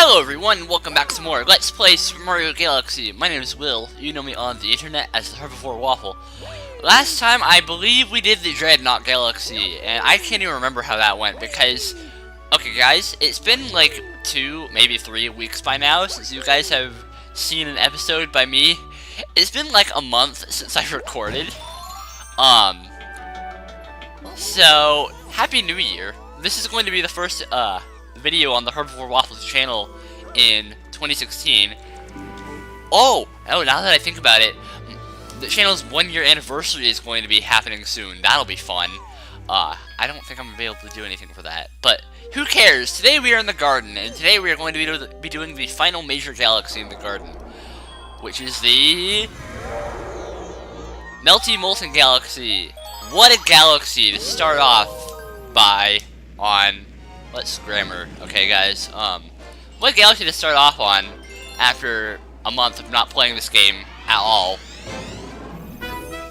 Hello everyone, welcome back to more Let's Play Super Mario Galaxy. My name is Will. You know me on the internet as the Herbivore Waffle. Last time, I believe we did the Dreadnought Galaxy, and I can't even remember how that went because... Okay guys, it's been like 2, maybe 3 weeks by now since you guys have seen an episode by me. It's been like a month since I recorded. So, Happy New Year. This is going to be the first, video on the Herbivore Waffles channel in 2016. Oh, now that I think about it, the channel's 1-year anniversary is going to be happening soon. That'll be fun. I don't think I'm gonna be able to do anything for that, but who cares? Today we are in the garden, and today we are going to be doing the final major galaxy in the garden, which is the Melty Molten Galaxy. What a galaxy to start off by on. Let's grammar. Okay, guys. What galaxy to start off on after a month of not playing this game at all?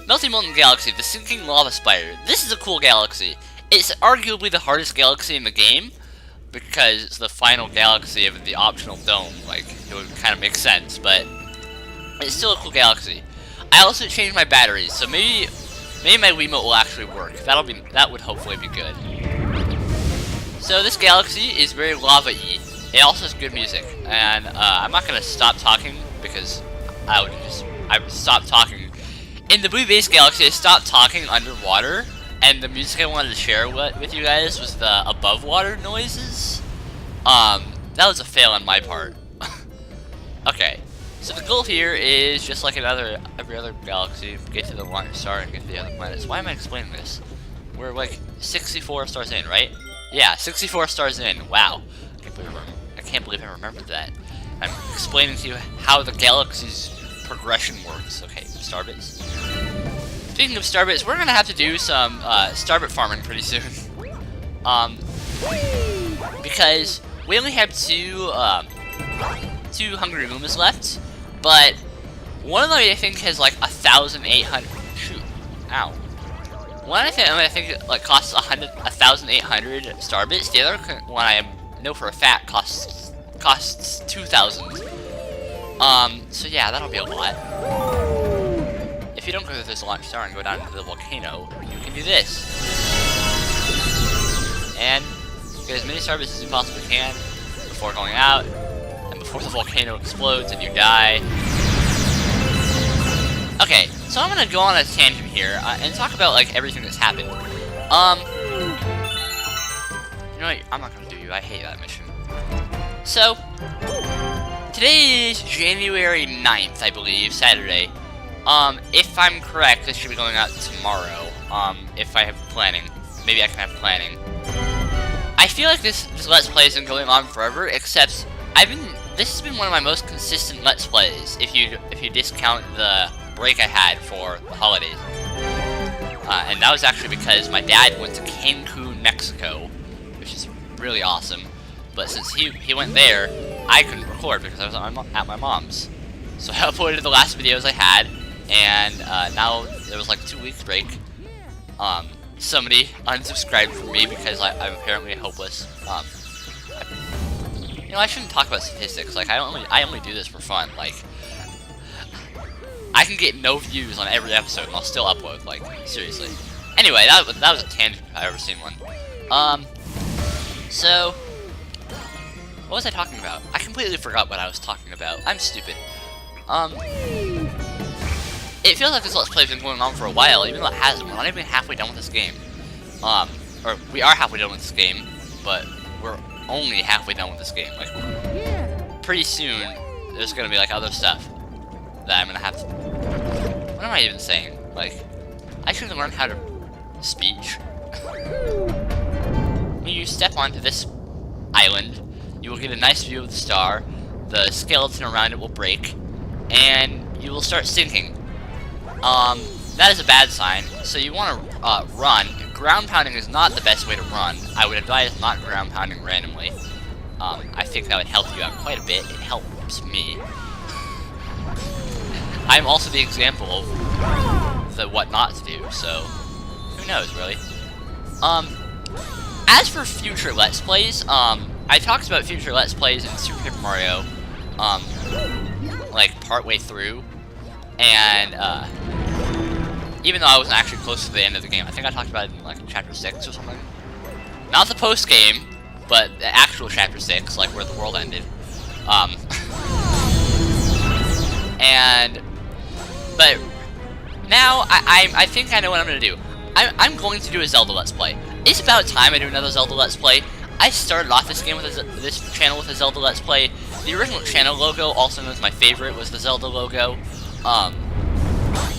Melty Molten Galaxy, the Suking Lava Spire. This is a cool galaxy. It's arguably the hardest galaxy in the game because it's the final galaxy of the optional dome. Like, it would kind of make sense, but it's still a cool galaxy. I also changed my batteries, so maybe my Wiimote will actually work. That would hopefully be good. So this galaxy is very lava-y. It also has good music, and I'm not gonna stop talking because I would stop talking. In the Blue Base Galaxy, I stopped talking underwater, and the music I wanted to share with you guys was the above water noises. That was a fail on my part. Okay, so the goal here is just like every other galaxy: get to the launch star and get to the other planets. Why am I explaining this? We're like 64 stars in, right? Yeah, 64 stars in. Wow. I can't believe I remembered that. I'm explaining to you how the galaxy's progression works. Okay, starbits. Speaking of starbits, we're gonna have to do some starbit farming pretty soon. Because we only have two Hungry Lumas left, but one of them I think has like 1,800. Shoot. Ow. One I think like costs 1,800 starbits. The other one I know for a fact costs 2,000. So yeah, that'll be a lot. If you don't go to this launch star and go down into the volcano, you can do this. And get as many starbits as you possibly can before going out, and before the volcano explodes and you die. Okay, so I'm gonna go on a tangent here and talk about like everything that's happened. You know what? I'm not gonna do you. I hate that mission. So today is January 9th, I believe, Saturday. If I'm correct, this should be going out tomorrow. If I have planning, maybe I can have planning. I feel like this Let's Play has been going on forever, except this has been one of my most consistent Let's Plays. If you discount the break I had for the holidays. And that was actually because my dad went to Cancun, Mexico, which is really awesome. But since he went there, I couldn't record because I was at my mom's. So I uploaded the last videos I had, and now there was like 2 weeks break. Somebody unsubscribed from me because I'm apparently hopeless. You know, I shouldn't talk about statistics. Like I only do this for fun. Like, I can get no views on every episode and I'll still upload, like, seriously. Anyway, that was a tangent if I've ever seen one. So, what was I talking about? I completely forgot what I was talking about. I'm stupid. It feels like this Let's Play has been going on for a while, even though it hasn't. We're not even halfway done with this game. Or we are halfway done with this game, but we're only halfway done with this game. Like, pretty soon, there's gonna be, like, other stuff that I'm gonna have to... What am I even saying? Like, I should have learned how to speech. When you step onto this island, you will get a nice view of the star, the skeleton around it will break, and you will start sinking. That is a bad sign, so you want to run. Ground pounding is not the best way to run. I would advise not ground pounding randomly. I think that would help you out quite a bit. It helps me. I'm also the example of the what not to do, so who knows, really. As for future Let's Plays, I talked about future Let's Plays in Super Paper Mario, like partway through, and even though I wasn't actually close to the end of the game, I think I talked about it in like Chapter 6 or something. Not the post game, but the actual Chapter 6, like where the world ended. But now I think I know what I'm gonna do. I'm going to do a Zelda Let's Play. It's about time I do another Zelda Let's Play. I started off this game with this channel with a Zelda Let's Play. The original channel logo, also known as my favorite, was the Zelda logo.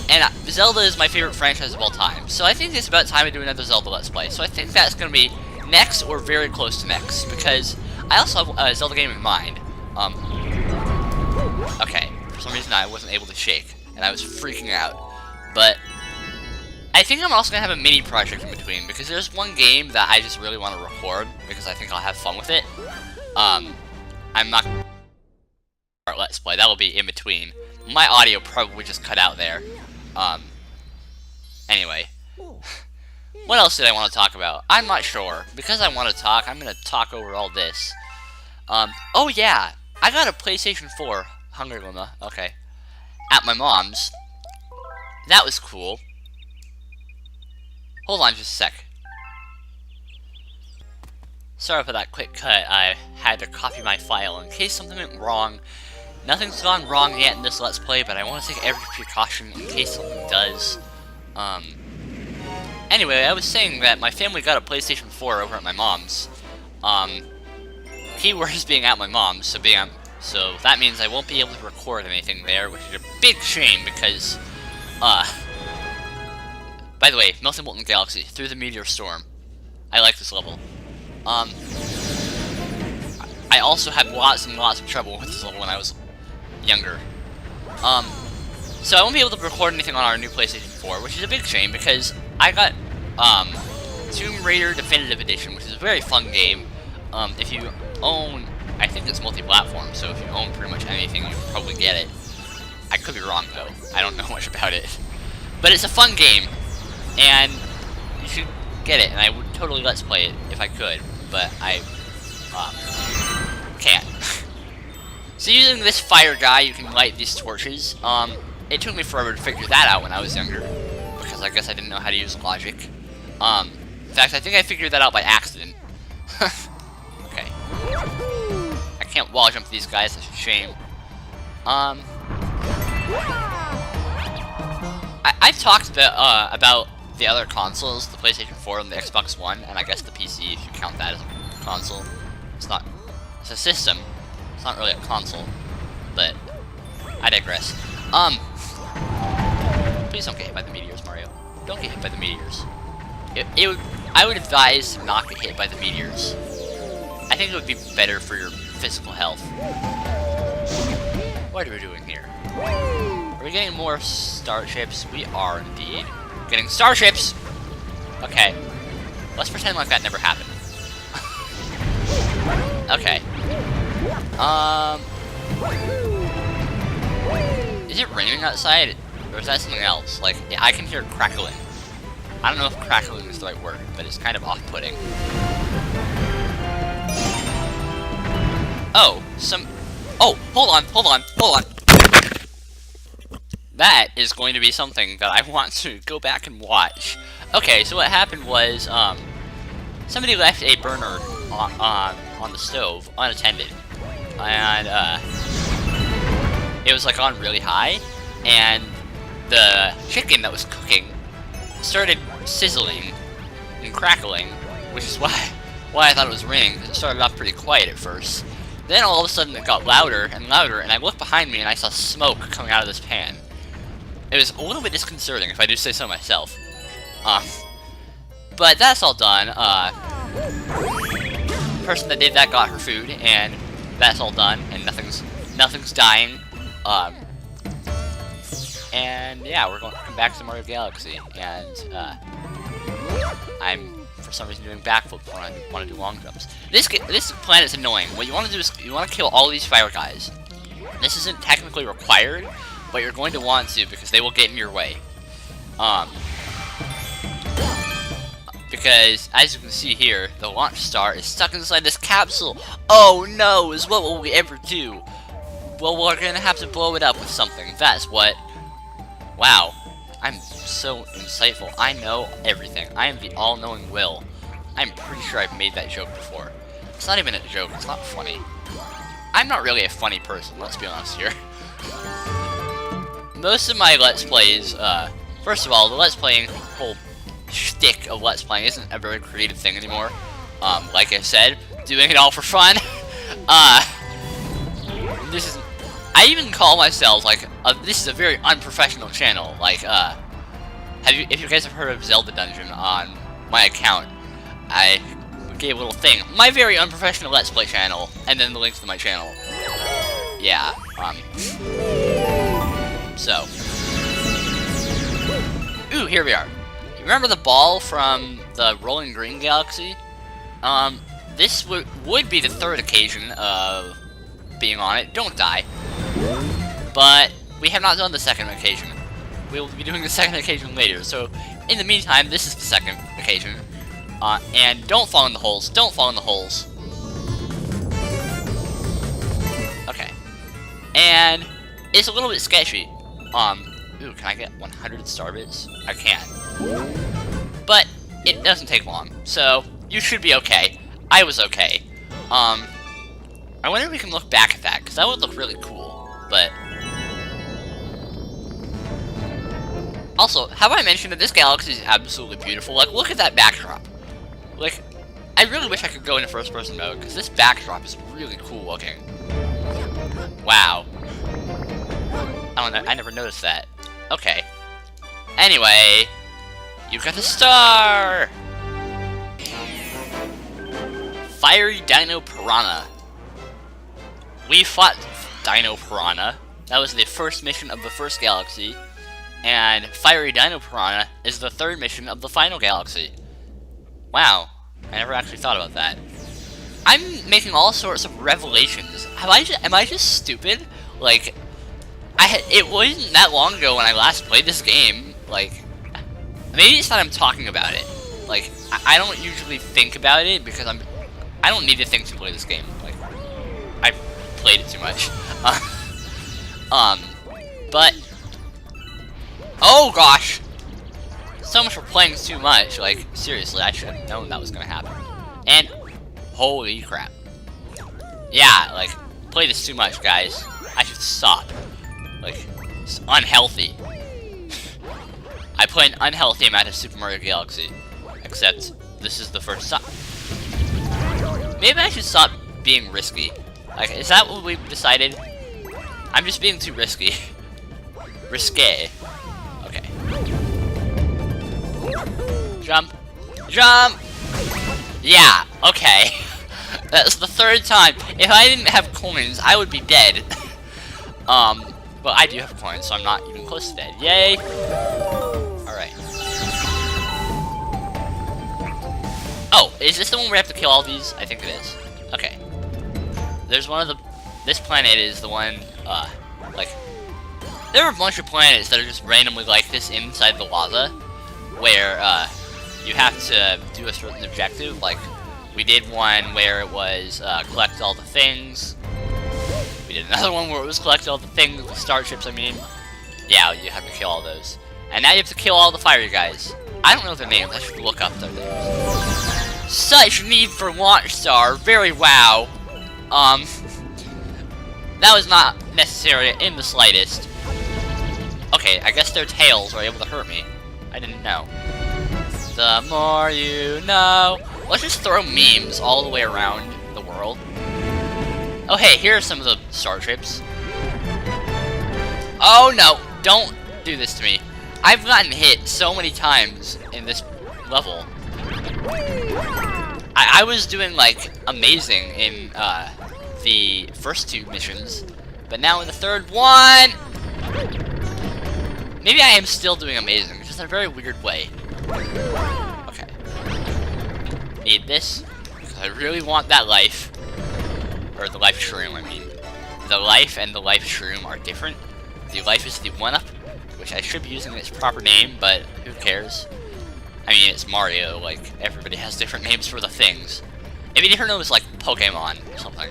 And Zelda is my favorite franchise of all time. So I think it's about time I do another Zelda Let's Play. So I think that's going to be next or very close to next, because I also have a Zelda game in mind. Okay, for some reason I wasn't able to shake, and I was freaking out. But I think I'm also going to have a mini project in between, because there's one game that I just really want to record, because I think I'll have fun with it. I'm not going to Let's Play, that will be in between. My audio probably just cut out there. Anyway. What else did I want to talk about? I'm not sure. Because I want to talk, I'm going to talk over all this. Oh yeah! I got a PlayStation 4. Hungry Luma, okay. At my mom's. That was cool. Hold on just a sec. Sorry for that quick cut. I had to copy my file in case something went wrong. Nothing's gone wrong yet in this Let's Play, but I want to take every precaution in case something does. Anyway, I was saying that my family got a PlayStation 4 over at my mom's. Keyword is being at my mom's, so that means I won't be able to record anything there, which is a big shame because, by the way, Molten Galaxy, through the Meteor Storm. I like this level. I also had lots and lots of trouble with this level when I was younger. So I won't be able to record anything on our new PlayStation 4, which is a big shame because I got, Tomb Raider Definitive Edition, which is a very fun game. If you own, I think it's multi-platform, so if you own pretty much anything, you can probably get it. I could be wrong, though. I don't know much about it. But it's a fun game, and you should get it, and I would totally Let's Play it if I could, but I, can't. So using this fire guy, you can light these torches. It took me forever to figure that out when I was younger, because I guess I didn't know how to use logic. In fact, I think I figured that out by accident. Okay. I can't wall jump these guys, that's a shame. I've talked about the other consoles, the PlayStation 4 and the Xbox One, and I guess the PC, if you count that as a console. It's not, it's a system. It's not really a console, but I digress. Please don't get hit by the meteors, Mario. Don't get hit by the meteors. I would advise to not get hit by the meteors. I think it would be better for your physical health. What are we doing here? Are we getting more starships? We are indeed. Getting starships! Okay. Let's pretend like that never happened. Okay. Is it raining outside? Or is that something else? Like, I can hear crackling. I don't know if crackling is the right word, but it's kind of off-putting. Oh, oh, hold on. That is going to be something that I want to go back and watch. Okay, so what happened was, somebody left a burner on the stove, unattended. And, it was, like, on really high, and the chicken that was cooking started sizzling and crackling, which is why I thought it was raining, because it started off pretty quiet at first. Then all of a sudden it got louder and louder, and I looked behind me and I saw smoke coming out of this pan. It was a little bit disconcerting, if I do say so myself. But that's all done. The person that did that got her food, and that's all done, and nothing's dying. And yeah, we're going to come back to Mario Galaxy, and I'm for some reason doing backflips when I want to do long jumps. This planet's annoying. What you want to do is you want to kill all these fire guys. This isn't technically required, but you're going to want to because they will get in your way. Because, as you can see here, the launch star is stuck inside this capsule. Oh no, what will we ever do? Well, we're gonna have to blow it up with something. That's what. Wow. I'm so insightful. I know everything. I am the all-knowing Will. I'm pretty sure I've made that joke before. It's not even a joke. It's not funny. I'm not really a funny person, let's be honest here. Most of my Let's Plays, first of all, the Let's Playing whole shtick of Let's Playing isn't a very creative thing anymore. Like I said, doing it all for fun. This is, I even call myself, like, this is a very unprofessional channel. Like, if you guys have heard of Zelda Dungeon on my account, I gave a little thing. My very unprofessional Let's Play channel, and then the links to my channel. Yeah, so. Ooh, here we are. You remember the ball from the Rolling Green Galaxy? This would be the third occasion of being on it. Don't die. But we have not done the second occasion. We will be doing the second occasion later, so in the meantime, this is the second occasion. And don't fall in the holes. Don't fall in the holes. Okay. And it's a little bit sketchy. Ooh, can I get 100 starbits? I can. But it doesn't take long, so you should be okay. I was okay. I wonder if we can look back at that, because that would look really cool. But also, have I mentioned that this galaxy is absolutely beautiful? Like, look at that backdrop. Like, I really wish I could go into first-person mode, because this backdrop is really cool looking. Wow. I never noticed that. Okay. Anyway, you got a star! Fiery Dino Prana. We fought Dino Prana. That was the first mission of the first galaxy. And Fiery Dino Prana is the third mission of the final galaxy. Wow, I never actually thought about that. I'm making all sorts of revelations. Am I just stupid? Like, it wasn't that long ago when I last played this game. Like, maybe it's that I'm talking about it. Like, I don't usually think about it because I don't need to think to play this game. Like, I played it too much. But oh gosh. So much for playing too much. Like, seriously, I should have known that was gonna happen. And holy crap. Yeah, like, play this too much, guys. I should stop. Like, it's unhealthy. I play an unhealthy amount of Super Mario Galaxy. Except, this is the first stop. Maybe I should stop being risky. Like, is that what we've decided? I'm just being too risky. Risque. Okay. Jump. Jump! Yeah, okay. That's the third time. If I didn't have coins, I would be dead. But I do have coins, so I'm not even close to dead. Yay! Alright. Oh, is this the one where we have to kill all these? I think it is. Okay. There's one of the... This planet is the one, like... There are a bunch of planets that are just randomly like this inside the lava, where, you have to do a certain objective. Like, we did one where it was, collect all the things. We did another one where it was collect all the things, the starships, I mean. Yeah, you have to kill all those. And now you have to kill all the fiery guys. I don't know their names, I should look up their names. Such need for launch star, very wow. That was not necessary in the slightest. Okay, I guess their tails were able to hurt me. I didn't know. The more you know. Let's just throw memes all the way around the world. Oh hey, here are some of the starships. Oh no, don't do this to me. I've gotten hit so many times in this level. I was doing, like, amazing in, the first two missions, but now in the third one... Maybe I am still doing amazing, just in a very weird way. Okay. Need this, because I really want that life. Or the life shroom, I mean. The life and the life shroom are different. The life is the 1-up, which I should be using its proper name, but who cares? I mean, it's Mario, like, everybody has different names for the things. If you never know, it's like Pokemon or something.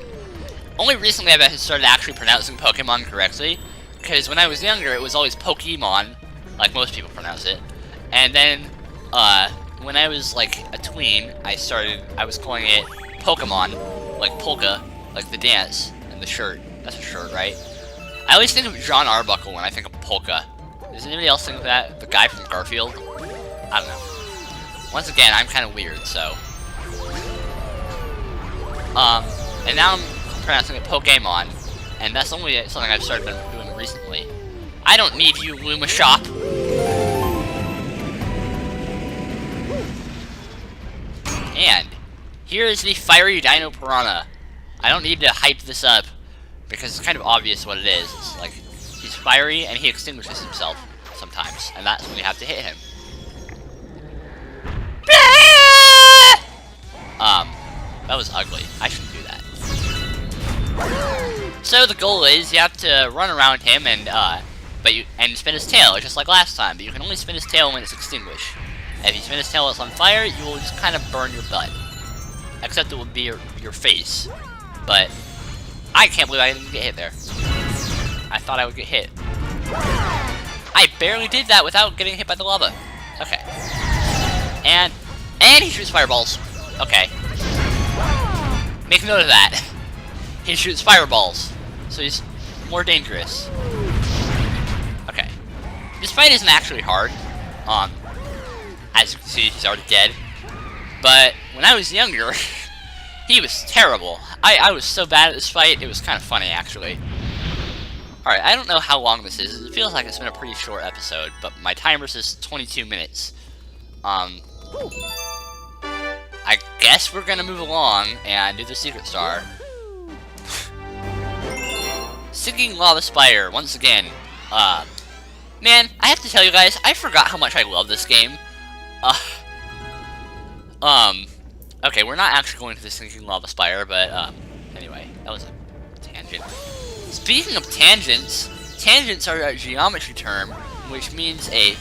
Only recently I've started actually pronouncing Pokemon correctly, because when I was younger, it was always Pokemon, like most people pronounce it. And then, when I was, like, a tween, I was calling it Pokemon, like polka, like the dance, and the shirt. That's a shirt, right? I always think of John Arbuckle when I think of polka. Does anybody else think of that? The guy from Garfield? I don't know. Once again, I'm kind of weird, so... and now I'm pronouncing it Pokemon, and that's only something I've started doing recently. I don't need you, Luma Shop! And here is the Fiery Dino Prana. I don't need to hype this up, because it's kind of obvious what it is. It's like, he's fiery, and he extinguishes himself sometimes, and that's when you have to hit him. That was ugly. I shouldn't do that. So the goal is you have to run around him and spin his tail, just like last time. But you can only spin his tail when it's extinguished. And if you spin his tail while it's on fire, you will just kind of burn your butt. Except it will be your face. But I can't believe I didn't get hit there. I thought I would get hit. I barely did that without getting hit by the lava. Okay. And he shoots fireballs. Okay. Make note of that. He shoots fireballs, so he's more dangerous. Okay. This fight isn't actually hard. As you can see, he's already dead. But when I was younger, he was terrible. I was so bad at this fight, it was kind of funny, actually. Alright, I don't know how long this is. It feels like it's been a pretty short episode, but my timer says 22 minutes. I guess we're gonna move along and do the secret star. Sinking Lava Spire, once again. Man, I have to tell you guys, I forgot how much I love this game. Okay, we're not actually going to the Sinking Lava Spire, but, anyway, that was a tangent. Speaking of tangents, tangents are a geometry term, which means a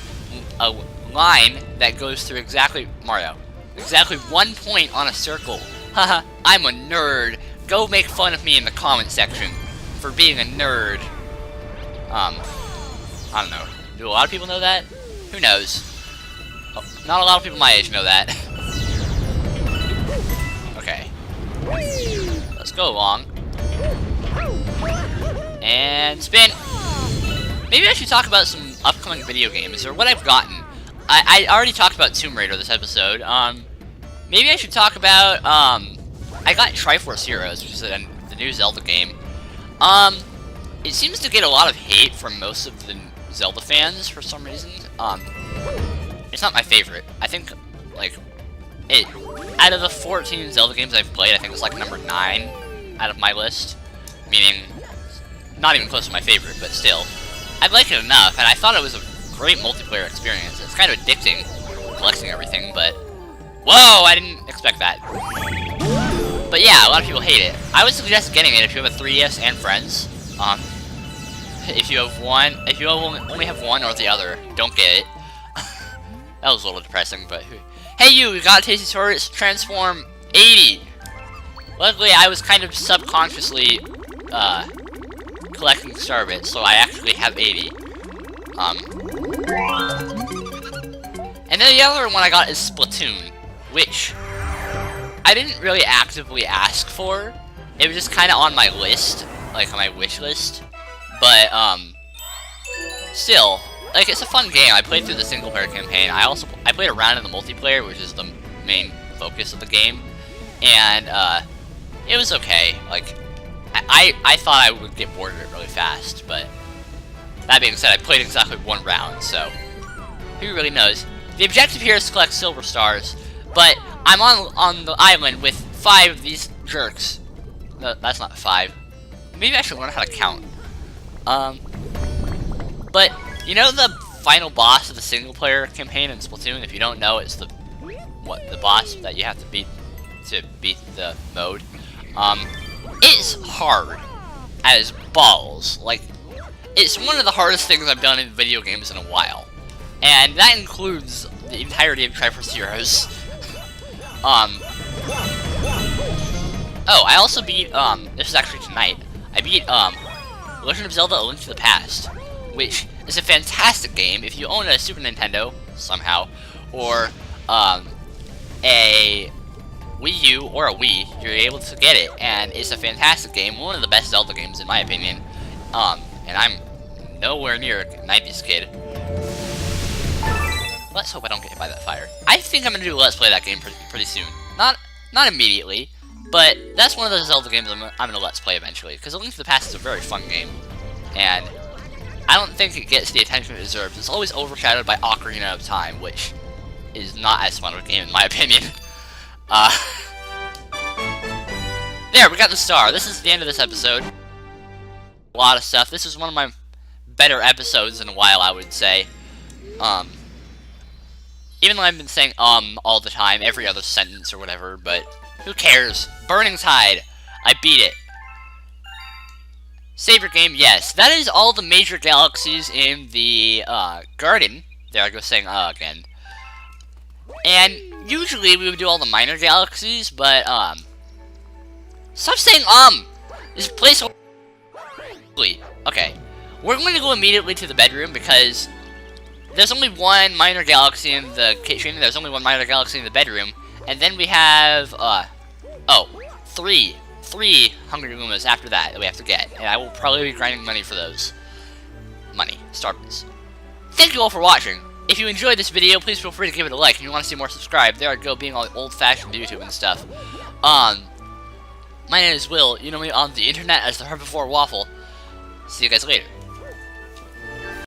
line that goes through exactly 1 point on a circle. Haha, I'm a nerd. Go make fun of me in the comment section for being a nerd. I don't know. Do a lot of people know that? Who knows? Oh, not a lot of people my age know that. Okay. Let's go along. And spin! Maybe I should talk about some upcoming video games, or what I've gotten. I already talked about Tomb Raider this episode. Maybe I should talk about, I got Triforce Heroes, which is the new Zelda game. It seems to get a lot of hate from most of the Zelda fans for some reason. It's not my favorite. I think, like, out of the 14 Zelda games I've played, I think it's like number 9 out of my list. Meaning, not even close to my favorite, but still. I like it enough, and I thought it was a great multiplayer experience. It's kind of addicting, collecting everything, but... Whoa, I didn't expect that. But yeah, a lot of people hate it. I would suggest getting it if you have a 3DS and friends. If you only have one or the other, don't get it. That was a little depressing, but... Hey you, we got a tasty Taurus Transform 80! Luckily, I was kind of subconsciously, collecting star bits, so I actually have 80. And then the other one I got is Splatoon, which I didn't really actively ask for. It was just kind of on my list, like on my wish list. But, still, like, it's a fun game. I played through the single-player campaign. I played around in the multiplayer, which is the main focus of the game. And, it was okay. Like, I thought I would get bored of it really fast, but that being said, I played exactly 1 round, so who really knows? The objective here is to collect silver stars, but I'm on the island with 5 of these jerks. No, that's not 5. Maybe I should learn how to count. But you know the final boss of the single-player campaign in Splatoon? If you don't know, it's the boss that you have to beat the mode. It's hard as balls. Like, it's one of the hardest things I've done in video games in a while. And that includes the entirety of Triforce Heroes. Oh, I also beat, this is actually tonight, I beat, Legend of Zelda: A Link to the Past, which is a fantastic game if you own a Super Nintendo, somehow, or, a Wii U or a Wii, you're able to get it, and it's a fantastic game, one of the best Zelda games in my opinion, and I'm nowhere near a 90s kid. Let's hope I don't get hit by that fire. I think I'm gonna do a Let's Play that game pretty soon. Not immediately, but that's one of those Zelda games I'm gonna Let's Play eventually, because A Link to the Past is a very fun game, and I don't think it gets the attention it deserves. It's always overshadowed by Ocarina of Time, which is not as fun of a game in my opinion. There, we got the star. This is the end of this episode. A lot of stuff. This is one of my better episodes in a while, I would say. Even though I've been saying all the time, every other sentence or whatever, but who cares? Burning Tide. I beat it. Save your game, yes. That is all the major galaxies in the garden. There, I go saying again. And usually we would do all the minor galaxies, but stop saying this place. Okay, we're going to go immediately to the bedroom because there's only one minor galaxy in the kitchen. There's only one minor galaxy in the bedroom, and then we have three Hungry Lumas after that we have to get, and I will probably be grinding money for those. Starbits. Thank you all for watching. If you enjoyed this video, please feel free to give it a like. If you want to see more, subscribe. There I go, being all old-fashioned YouTube and stuff. My name is Will. You know me on the internet as the Herbivore Waffle. See you guys later.